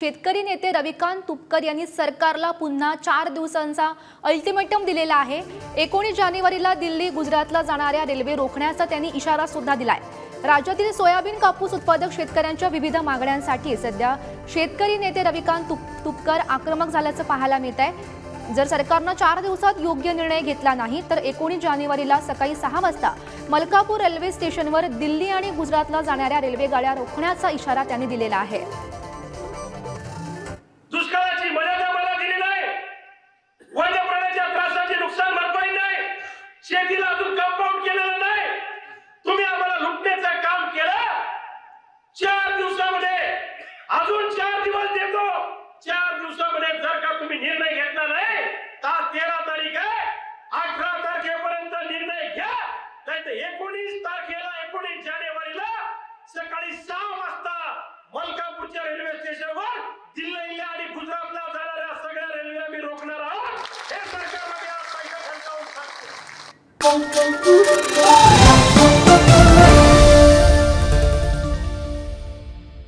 शेतकरी नेते रविकांत तुपकर यांनी सरकारला पुन्हा 4 दिवसांचा अल्टिमेटम दिलेला आहे। 19 जानेवारीला दिल्ली गुजरातला जाणाऱ्या रेल्वे रोखण्याचा त्यांनी इशारा सुद्धा दिलाय। राज्यातील सोयाबीन कापूस उत्पादक शेतकऱ्यांच्या विविध मागण्यांसाठी सध्या शेतकरी नेते रविकांत तुपकर आक्रमक झाल्याचं पाहायला मिळत आहे। जर सरकारने 4 दिवसात योग्य निर्णय घेतला नाही तर 19 जानेवारीला सकाळी 6 वाजता मलकापूर रेल्वे स्टेशनवर दिल्ली आणि गुजरातला जाणाऱ्या रेल्वे गाड्या रोखण्याचा इशारा त्यांनी दिलेला आहे। दुष्काळाची मर्यादा मला दिली नाही, वन्य प्राण्याच्या त्रासाची नुकसान भरपाई नाही, शेतीला अजून कंपाऊंड केलेलं नाही। तुम्ही आम्हाला लुटण्याचं काम केलं। 4 दिवसामध्ये अजून 4 दिवस देतो। 4 दिवसामध्ये जर का तुम्ही निर्णय घेतला नाही तर 13 तारीख आहे, 18 तारखेपर्यंत निर्णय घ्या, नाहीतर 19 तारखेला 19 जानेवारीला सकाळी 6 वाजता मलकापूरच्या रेल्वे स्टेशनवर दिल्ली आणि गुजरातला जाणाऱ्या सगळ्या रेल्वे आम्ही रोखणार आहोत। हे सरकारला मी आज सांगतो।